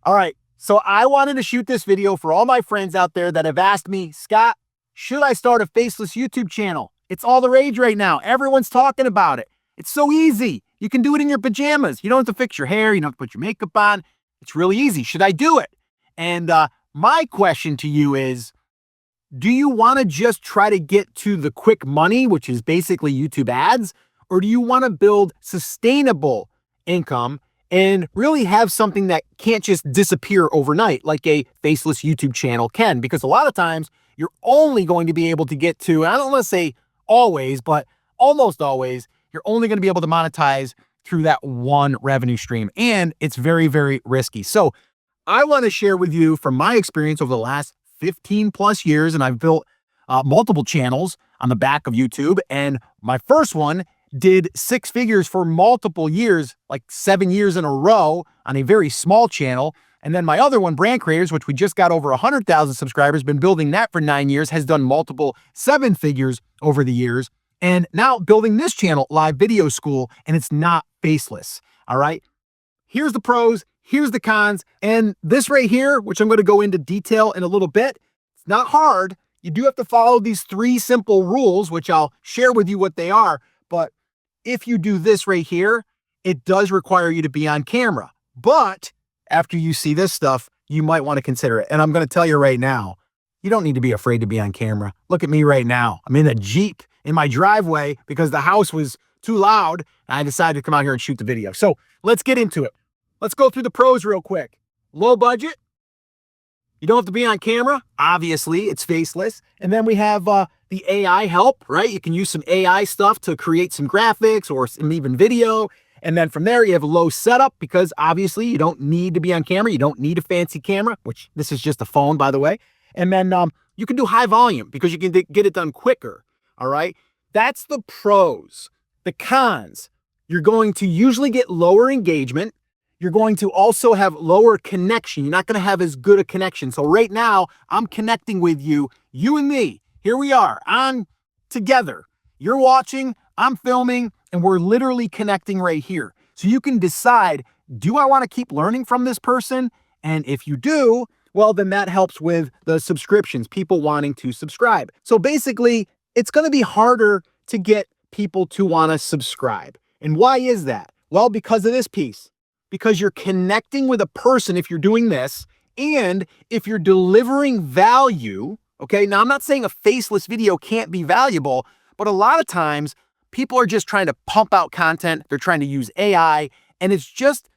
All right, so I wanted to shoot this video for all my friends out there that have asked me, Scott, should I start a faceless YouTube channel? It's all the rage right now. Everyone's talking about it. It's so easy. You can do it in your pajamas. You don't have to fix your hair. You don't have to put your makeup on. It's really easy. Should I do it? And my question to you is, do you want to just try to get to the quick money, which is basically YouTube ads, or do you want to build sustainable income and really have something that can't just disappear overnight like a faceless YouTube channel can? Because a lot of times you're only going to be able to get to, I don't want to say always, but almost always, you're only going to be able to monetize through that one revenue stream. And it's very, very risky. So I want to share with you from my experience over the last 15 plus years, and I've built multiple channels on the back of YouTube. And my first one did 6 figures for multiple years, like 7 years in a row on a very small channel. And then my other one, Brand Creators, which we just got over 100,000 subscribers, been building that for 9 years, has done multiple 7 figures over the years. And now building this channel, Live Video School, and it's not faceless. All right. Here's the pros, here's the cons, and this right here, which I'm going to go into detail in a little bit, it's not hard. You do have to follow these 3 simple rules, which I'll share with you what they are. But if you do this right here, it does require you to be on camera. But after you see this stuff, you might want to consider it. And I'm going to tell you right now, you don't need to be afraid to be on camera. Look at me right now. I'm in a Jeep in my driveway because the house was too loud, and I decided to come out here and shoot the video. So let's get into it. Let's go through the pros real quick. Low budget. You don't have to be on camera. Obviously, it's faceless. And then we have the AI help, right? You can use some AI stuff to create some graphics or some even video. And then from there, you have a low setup because obviously you don't need to be on camera. You don't need a fancy camera, which this is just a phone, by the way. And then you can do high volume because you can get it done quicker. All right. That's the pros. The cons, you're going to usually get lower engagement. You're going to also have lower connection. You're not going to have as good a connection. So right now, I'm connecting with you, you and me. Here we are on together. You're watching, I'm filming, and we're literally connecting right here. So you can decide, do I want to keep learning from this person? And if you do, well, then that helps with the subscriptions, people wanting to subscribe. So basically, it's going to be harder to get people to want to subscribe. And why is that? Well, because of this piece. Because you're connecting with a person if you're doing this, and if you're delivering value, okay? Now, I'm not saying a faceless video can't be valuable, but a lot of times people are just trying to pump out content. They're trying to use AI, and it's just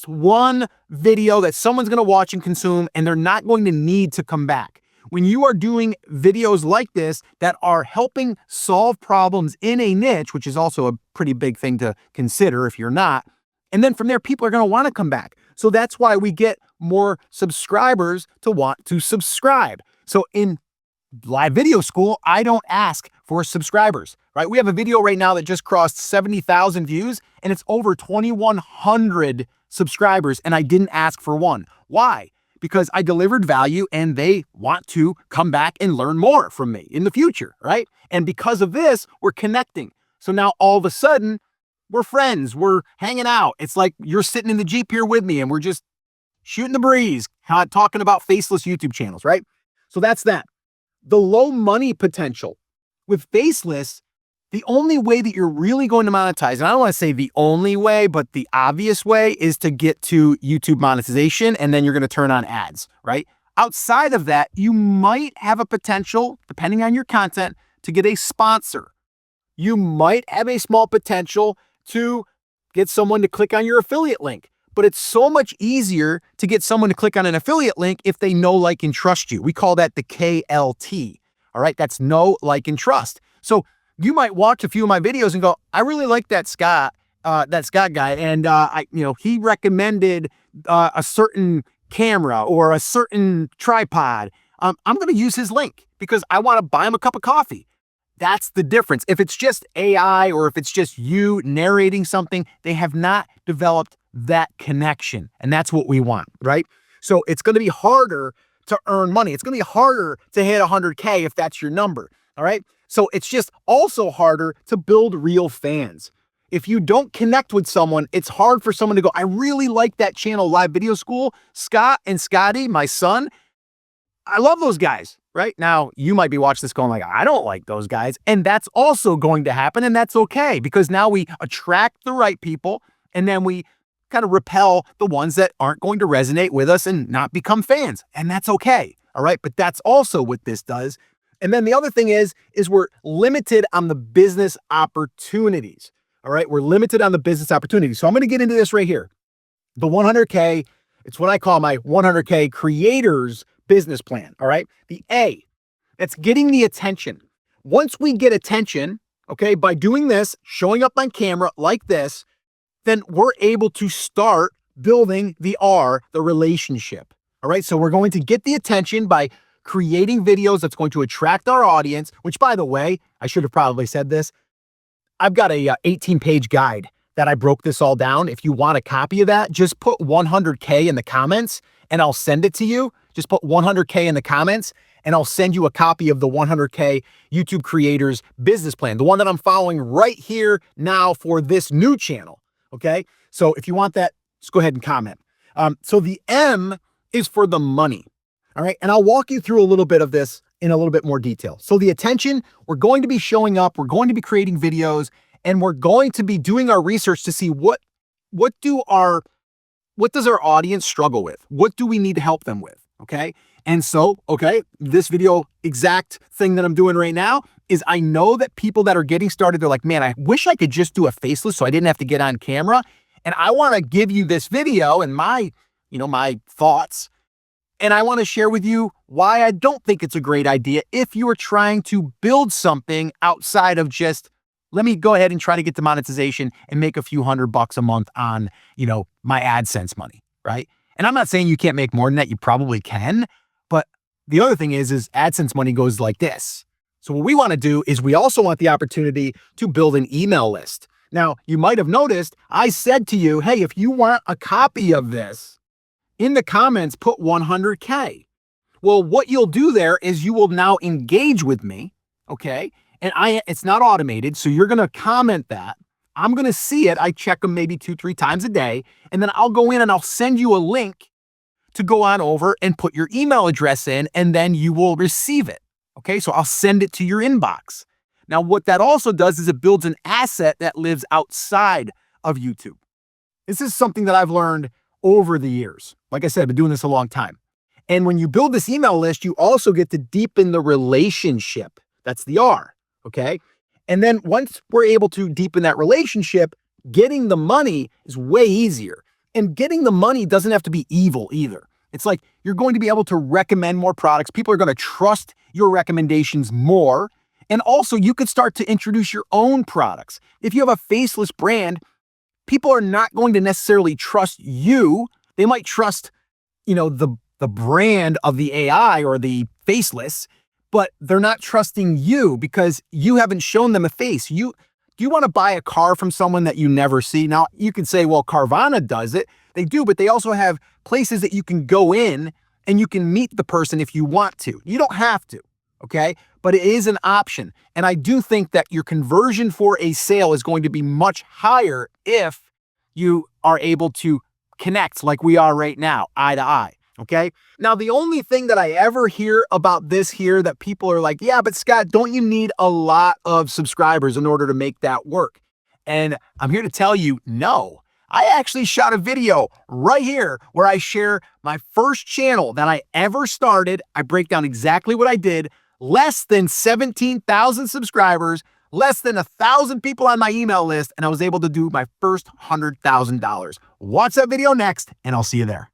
one video that someone's going to watch and consume, and they're not going to need to come back. When you are doing videos like this that are helping solve problems in a niche, which is also a pretty big thing to consider if you're not, and then from there, people are going to want to come back. So that's why we get more subscribers to want to subscribe. So in Live Video School, I don't ask for subscribers, right? We have a video right now that just crossed 70,000 views, and it's over 2,100 subscribers, and I didn't ask for one. Why? Because I delivered value, and they want to come back and learn more from me in the future, right? And because of this, we're connecting. So now all of a sudden, we're friends, we're hanging out. It's like you're sitting in the Jeep here with me and we're just shooting the breeze, talking about faceless YouTube channels, right? So that's that. The low money potential. With faceless, the only way that you're really going to monetize, and I don't want to say the only way, but the obvious way is to get to YouTube monetization, and then you're going to turn on ads, right? Outside of that, you might have a potential, depending on your content, to get a sponsor. You might have a small potential to get someone to click on your affiliate link. But it's so much easier to get someone to click on an affiliate link if they know, like, and trust you. We call that the KLT. All right. That's know, like, and trust. So you might watch a few of my videos and go, I really like that Scott guy. And he recommended a certain camera or a certain tripod. I'm going to use his link because I want to buy him a cup of coffee. That's the difference. If it's just AI or if it's just you narrating something, they have not developed that connection. And that's what we want, right? So it's going to be harder to earn money. It's going to be harder to hit 100K if that's your number, all right? So it's just also harder to build real fans. If you don't connect with someone, it's hard for someone to go, I really like that channel, Live Video School. Scott and Scotty, my son, I love those guys, right? Now, you might be watching this going like, I don't like those guys. And that's also going to happen. And that's okay, because now we attract the right people and then we kind of repel the ones that aren't going to resonate with us and not become fans. And that's okay. All right. But that's also what this does. And then the other thing is we're limited on the business opportunities. All right. We're limited on the business opportunities. So I'm going to get into this right here. The 100K, it's what I call my 100K creators business plan. All right. The A, that's getting the attention. Once we get attention, okay, by doing this, showing up on camera like this, then we're able to start building the R, the relationship. All right. So we're going to get the attention by creating videos that's going to attract our audience, which, by the way, I should have probably said this. I've got a 18-page guide that I broke this all down. If you want a copy of that, just put 100K in the comments and I'll send it to you. Just put 100K in the comments and I'll send you a copy of the 100K YouTube creators business plan, the one that I'm following right here now for this new channel. Okay. So if you want that, just go ahead and comment. So the M is for the money. All right. And I'll walk you through a little bit of this in a little bit more detail. So the attention, we're going to be showing up, we're going to be creating videos, and we're going to be doing our research to see what does our audience struggle with? What do we need to help them with? Okay. And so, okay, this video exact thing that I'm doing right now is I know that people that are getting started, they're like, man, I wish I could just do a faceless so I didn't have to get on camera. And I want to give you this video and my thoughts. And I want to share with you why I don't think it's a great idea if you are trying to build something outside of just, let me go ahead and try to get the monetization and make a few $100 a month on, my AdSense money, right? And I'm not saying you can't make more than that. You probably can. But the other thing is AdSense money goes like this. So what we want to do is we also want the opportunity to build an email list. Now, you might have noticed I said to you, hey, if you want a copy of this, in the comments, put 100K. Well, what you'll do there is you will now engage with me, okay? And it's not automated, so you're going to comment that. I'm going to see it. I check them maybe 2-3 times a day, and then I'll go in and I'll send you a link to go on over and put your email address in, and then you will receive it, okay? So I'll send it to your inbox. Now, what that also does is it builds an asset that lives outside of YouTube. This is something that I've learned over the years. Like I said, I've been doing this a long time. And when you build this email list, you also get to deepen the relationship. That's the R, okay? And then once we're able to deepen that relationship, getting the money is way easier. And getting the money doesn't have to be evil either. It's like you're going to be able to recommend more products. People are going to trust your recommendations more. And also you could start to introduce your own products. If you have a faceless brand, people are not going to necessarily trust you. They might trust, the brand of the AI or the faceless, but they're not trusting you because you haven't shown them a face. Do you want to buy a car from someone that you never see? Now, you can say, well, Carvana does it. They do, but they also have places that you can go in and you can meet the person if you want to. You don't have to, okay? But it is an option. And I do think that your conversion for a sale is going to be much higher if you are able to connect like we are right now, eye to eye, okay? Now, the only thing that I ever hear about this here that people are like, yeah, but Scott, don't you need a lot of subscribers in order to make that work? And I'm here to tell you, no. I actually shot a video right here where I share my first channel that I ever started. I break down exactly what I did. Less than 17,000 subscribers, less than 1,000 people on my email list, and I was able to do my first $100,000. Watch that video next, and I'll see you there.